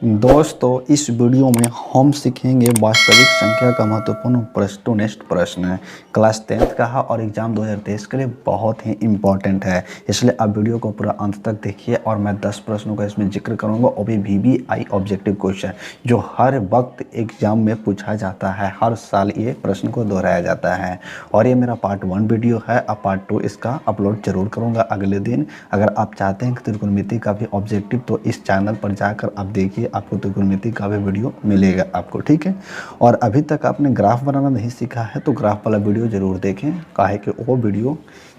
दोस्तों इस वीडियो में हम सीखेंगे वास्तविक संख्या का महत्वपूर्ण प्रश्न टू नेक्स्ट प्रश्न है। क्लास 10th का है और एग्जाम 2023 के लिए बहुत ही इम्पोर्टेंट है, इसलिए आप वीडियो को पूरा अंत तक देखिए। और मैं 10 प्रश्नों का इसमें जिक्र करूंगा और भी VBI ऑब्जेक्टिव क्वेश्चन जो हर वक्त एग्जाम में पूछा जाता है, हर साल ये प्रश्न को दोहराया जाता है। और ये मेरा पार्ट 1 वीडियो है, अब पार्ट 2 इसका अपलोड जरूर करूँगा अगले दिन। अगर आप चाहते हैं कि त्रिकोणमिति का भी ऑब्जेक्टिव तो इस चैनल पर जाकर आप देखिए, आपको त्रिकोणमिति का भी वीडियो मिलेगा आपको, ठीक है। और अभी तक आपने ग्राफ बनाना नहीं सीखा है तो ग्राफ वाला वीडियो ज़रूर देखें, काहे कि वो वीडियो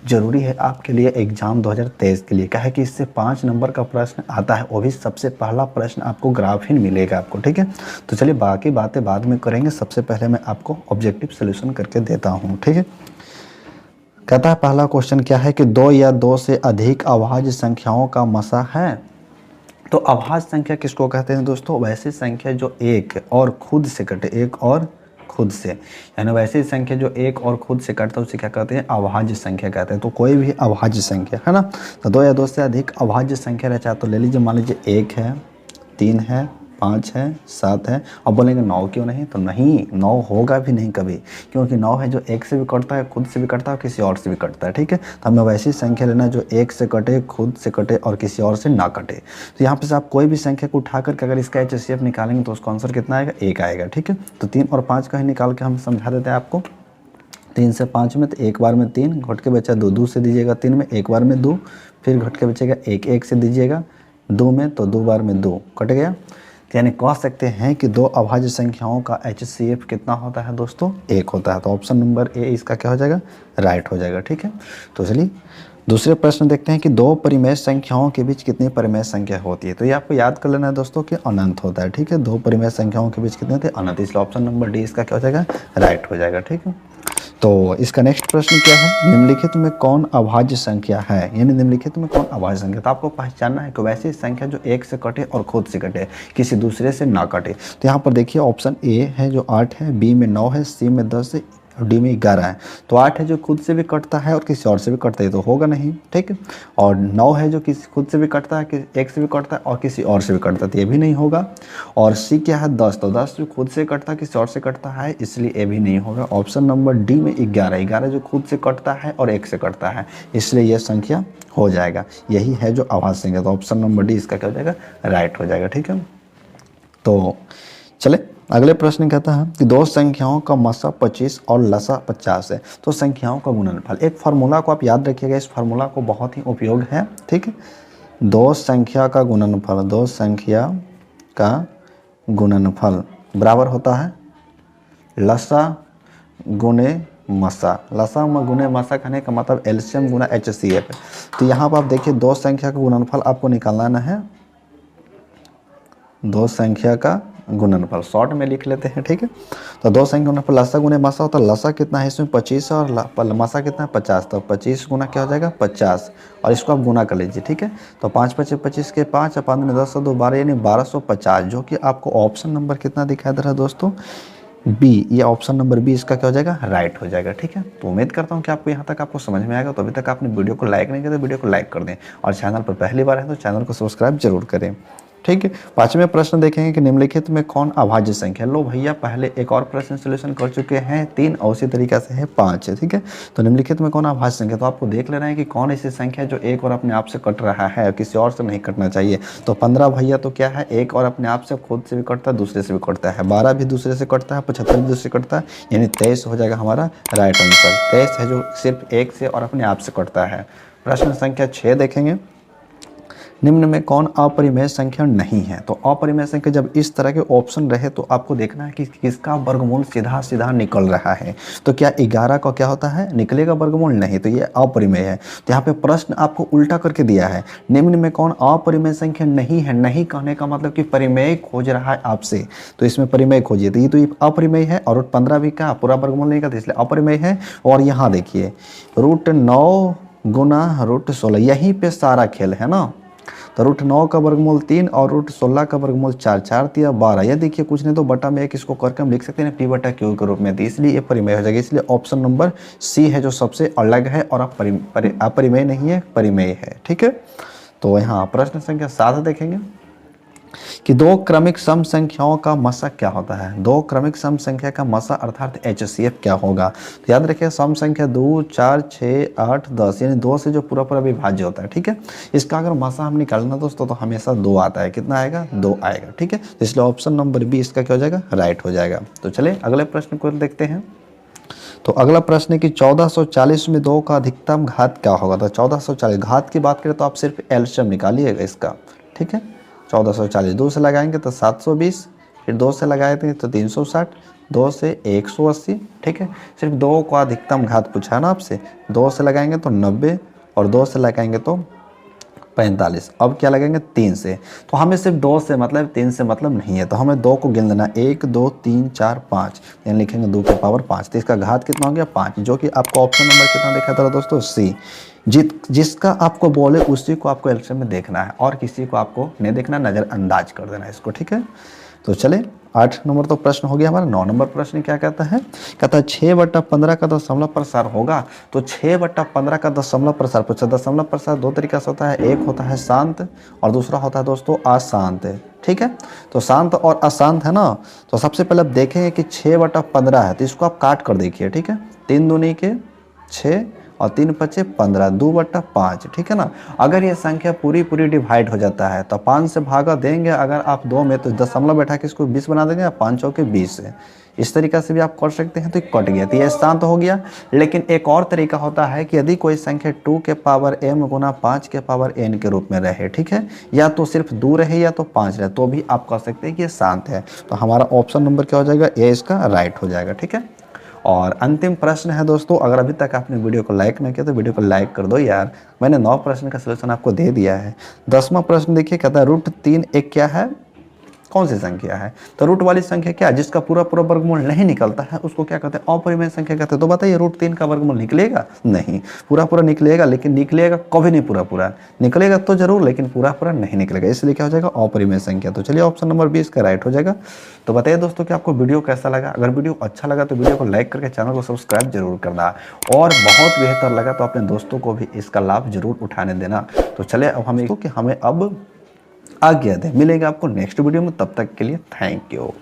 ज़रूरी है आपके लिए एग्जाम 2023 के लिए। काहे कि इससे 5 नंबर का प्रश्न आता है, वो भी सबसे पहला प्रश्न आपको ग्राफ ही मिलेगा आपको, ठीक है। तो चलिए बाकी बातें बाद में करेंगे, सबसे पहले मैं आपको ऑब्जेक्टिव सोल्यूशन करके देता हूँ, ठीक है। कहता है पहला क्वेश्चन क्या है कि 2 या 2 से अधिक अभाज्य संख्याओं का मसा है। तो अभाज्य संख्या किसको कहते हैं दोस्तों? वैसी संख्या जो एक और खुद से कटे, एक और खुद से, यानी वैसी संख्या जो एक और खुद से कटता है उसे क्या कहते हैं? अभाज्य संख्या कहते हैं। तो कोई भी अभाज्य संख्या है ना, तो 2 या 2 से अधिक अभाज्य संख्या रहे, चाहे तो ले लीजिए, मान लीजिए 1 है, 3 है, 5 है, 7 है। अब बोलेंगे 9 क्यों नहीं? तो नहीं, 9 होगा भी नहीं कभी, क्योंकि 9 है जो एक से भी कटता है, खुद से भी कटता है और किसी और से भी कटता है, ठीक है। तो हमें वैसी संख्या लेना जो एक से कटे, खुद से कटे और किसी और से ना कटे। तो यहाँ पे से आप कोई भी संख्या को उठा करके अगर इसका HCF निकालेंगे तो उसका आंसर कितना आएगा? 1 आएगा, ठीक है। तो 3 और 5 का ही निकाल के हम समझा देते हैं आपको। 3 से 5 में तो एक बार में 3 घट के बचा 2, 2 से दीजिएगा 3 में, एक बार में 2, फिर घट के बचेगा 1, 1 से दीजिएगा 2 में, तो 2 बार में 2 कट गया। यानी कह सकते हैं कि 2 अभाज्य संख्याओं का HCF कितना होता है दोस्तों? 1 होता है। तो ऑप्शन नंबर ए इसका क्या हो जाएगा? राइट हो जाएगा, ठीक है। तो चलिए दूसरे प्रश्न देखते हैं कि 2 परिमेय संख्याओं के बीच कितनी परिमेय संख्या होती है। तो ये आपको याद कर लेना है दोस्तों कि अनंत होता है, ठीक है। 2 परिमेय संख्याओं के बीच कितने थे? अनंत। इसलिए ऑप्शन नंबर डी इसका क्या हो जाएगा? राइट हो जाएगा, ठीक है। तो इसका नेक्स्ट प्रश्न क्या है? निम्नलिखित में कौन अभाज्य संख्या है, यानी निम्नलिखित में कौन अभाज्य संख्या। तो आपको पहचानना है कि वैसी संख्या जो एक से कटे और खुद से कटे, किसी दूसरे से ना कटे। तो यहाँ पर देखिए ऑप्शन ए है जो 8 है, बी में 9 है, सी में 10 है और डी में 11 है। तो 8 है जो खुद से भी कटता है और किसी और से भी कटता है, तो होगा नहीं, ठीक है। और 9 है जो किसी खुद से भी कटता है, एक से भी कटता है और किसी और से भी कटता है, तो ये भी नहीं होगा। और सी क्या है? 10, तो 10 जो खुद से कटता है किसी और से कटता है, इसलिए ये भी नहीं होगा। ऑप्शन नंबर डी में 11, 11 जो खुद से कटता है और एक से कटता है, इसलिए यह संख्या हो जाएगा। यही है जो अभाज्य संख्या। तो ऑप्शन नंबर डी इसका क्या हो जाएगा? राइट हो जाएगा, ठीक है। तो चले अगले प्रश्न कहता है कि 2 संख्याओं का मसा 25 और लसा 50 है। तो संख्याओं का गुणनफल, एक फार्मूला को आप याद रखिएगा, इस फार्मूला को बहुत ही उपयोग है, ठीक है। 2 संख्या का गुणनफल, 2 संख्या का गुणनफल बराबर होता है लसा गुणे मसा। लसा गुणे मसा कहने का मतलब एलसीएम गुना HCF। तो यहाँ पर आप देखिए 2 संख्या का गुणनफल आपको निकालना है, 2 संख्या का गुणनफल शॉर्ट में लिख लेते हैं, ठीक है। तो 2 संख्या गुणनफल लसा गुणे मसा होता है। लसा कितना है इसमें? 25 और मसा कितना है? 50। तो 25 गुना क्या हो जाएगा? 50, और इसको आप गुना कर लीजिए, ठीक है। तो 5 25 25 के 5 और 5 में 10 2 12, यानी 1250, जो कि आपको ऑप्शन नंबर कितना दिखाई दे रहा है दोस्तों? बी। ये ऑप्शन नंबर बी इसका क्या हो जाएगा? राइट हो जाएगा, ठीक है। तो उम्मीद करता हूँ कि आपको यहाँ तक आपको समझ में आएगा। तो अभी तक आपने वीडियो को लाइक नहीं किया तो वीडियो को लाइक कर दें, और चैनल पर पहली बार है तो चैनल को सब्सक्राइब जरूर करें, ठीक है। 5वें प्रश्न देखेंगे कि निम्नलिखित में कौन अभाज्य संख्या। लो भैया, पहले एक और प्रश्न सोल्यूशन कर चुके हैं 3 और उसी तरीका से है 5, ठीक है। तो निम्नलिखित में कौन अभाज्य संख्या, तो आपको देख लेना है कि कौन ऐसी संख्या जो एक और अपने आप से कट रहा है और किसी और से नहीं कटना चाहिए। तो 15 भैया तो क्या है? एक और अपने आप से खुद से भी कटता है, दूसरे से भी कटता है। 12 भी दूसरे से कटता है, 75 भी दूसरे से कटता है, यानी 23 हो जाएगा हमारा राइट आंसर। 23 है जो सिर्फ एक से और अपने आप से कटता है। प्रश्न संख्या 6 देखेंगे, निम्न में कौन अपरिमेय संख्या नहीं है। तो अपरिमेय संख्या जब इस तरह के ऑप्शन रहे तो आपको देखना है कि किसका वर्गमूल सीधा सीधा निकल रहा है। तो क्या 11 का क्या होता है? निकलेगा वर्गमूल? नहीं, तो ये अपरिमेय है। तो यहाँ पे प्रश्न आपको उल्टा करके दिया है, निम्न में कौन अपरिमेय संख्या नहीं है। नहीं कहने का मतलब कि परिमेय खोज रहा है आपसे, तो इसमें परिमेय खोजिए। तो ये अपरिमेय है, और 15 भी का पूरा वर्गमूल नहीं करता, इसलिए अपरिमेय है। और यहाँ देखिए √9 गुना √16, यहीं पे सारा खेल है ना। तो √9 का वर्गमूल 3 और √16 का वर्गमूल 4, 4 3 12। यह देखिए कुछ नहीं तो बटा में 1 इसको करके हम लिख सकते हैं P/Q के रूप में, तो इसलिए ये परिमेय हो जाएगा। इसलिए ऑप्शन नंबर सी है जो सबसे अलग है और अपरिमेय नहीं है, परिमेय है, ठीक है। तो यहाँ प्रश्न संख्या 7 देखेंगे कि दो क्रमिक सम संख्याओं का मसा क्या होता है। दो क्रमिक सम संख्या का मसा अर्थात HCF क्या होगा। तो याद रखिए सम संख्या 2, 4, 6, 8, 10 यानी 2 से जो पूरा पूरा विभाज्य होता है, ठीक है। इसका अगर मसा हम निकालना दोस्तों तो हमेशा 2 आता है। कितना आएगा? 2 आएगा, ठीक है। तो इसलिए ऑप्शन नंबर बी इसका क्या हो जाएगा? राइट हो जाएगा। तो चलिए अगले प्रश्न को देखते हैं। तो अगला प्रश्न है कि 1440 में 2 का अधिकतम घात क्या होगा। तो 1440 घात की बात करें तो आप सिर्फ एलसीएम निकालिएगा इसका, ठीक है। 1440 2 से लगाएंगे तो 720, फिर 2 से लगाए थे तो 360, 2 से 180, ठीक है। सिर्फ 2 का अधिकतम घात पूछा है ना आपसे। 2 से लगाएंगे तो 90 और 2 से लगाएंगे तो 45। अब क्या लगेंगे? 3 से। तो हमें सिर्फ 2 से मतलब 3 से मतलब नहीं है, तो हमें 2 को गिन लेना 1 2 3 4 5 यानी लिखेंगे 2 की पावर 5। तो इसका घात कितना हो गया? 5, जो कि आपको ऑप्शन नंबर कितना देखा था दोस्तों? सी। जिसका आपको बोले उसी को आपको एलसीएम में देखना है और किसी को आपको नहीं देखना, नज़रअंदाज कर देना है इसको, ठीक है। तो चले 8 नंबर तो प्रश्न हो गया हमारा। 9 नंबर प्रश्न क्या कहता है? कहता है 6/15 का दशमलव प्रसार होगा। तो 6/15 का दशमलव प्रसार पूछा। दशमलव प्रसार 2 तरीका से होता है, एक होता है शांत और दूसरा होता है दोस्तों अशांत, ठीक है। तो शांत और अशांत है ना। तो सबसे पहले आप देखेंगे कि 6/15 है तो इसको आप काट कर देखिए, ठीक है। 3 दूनी के 6 और 3 5 15, 2/5, ठीक है ना। अगर ये संख्या पूरी पूरी डिवाइड हो जाता है तो 5 से भागा देंगे अगर आप 2 में, तो दशमलव बैठा के इसको 20 बना देंगे या 5 चौके 20 है। इस तरीक़ा से भी आप कर सकते हैं। तो कट गया तो ये शांत हो गया। लेकिन एक और तरीका होता है कि यदि कोई संख्या 2 के पावर m गुना 5 के पावर n के रूप में रहे, ठीक है, या तो सिर्फ 2 रहे या तो 5 रहे, तो भी आप कह सकते हैं कि ये शांत है। तो हमारा ऑप्शन नंबर क्या हो जाएगा? ये इसका राइट हो जाएगा, ठीक है। और अंतिम प्रश्न है दोस्तों, अगर अभी तक आपने वीडियो को लाइक नहीं किया तो वीडियो को लाइक कर दो यार। मैंने 9 प्रश्न का सलूशन आपको दे दिया है। 10वां प्रश्न देखिए, कहता है √3 एक क्या है? कौन सी संख्या है? तो रूट वाली संख्या क्या है? जिसका पूरा पूरा वर्गमूल नहीं निकलता है उसको क्या कहते हैं? अपरिमेय संख्या कहते हैं। तो बताइए √3 का वर्गमूल निकलेगा? नहीं। पूरा पूरा निकलेगा, लेकिन निकलेगा कभी नहीं पूरा पूरा। निकलेगा तो जरूर, लेकिन पूरा पूरा नहीं निकलेगा, इसलिए क्या हो जाएगा? अपरिमेय संख्या। तो चलिए ऑप्शन नंबर 20 का राइट हो जाएगा। तो बताइए दोस्तों कि आपको वीडियो कैसा लगा। अगर वीडियो अच्छा लगा तो वीडियो को लाइक करके चैनल को सब्सक्राइब जरूर करना, और बहुत बेहतर लगा तो अपने दोस्तों को भी इसका लाभ जरूर उठाने देना। तो चलिए अब हमें अब आज्ञा दें। मिलेगा आपको नेक्स्ट वीडियो में, तब तक के लिए थैंक यू।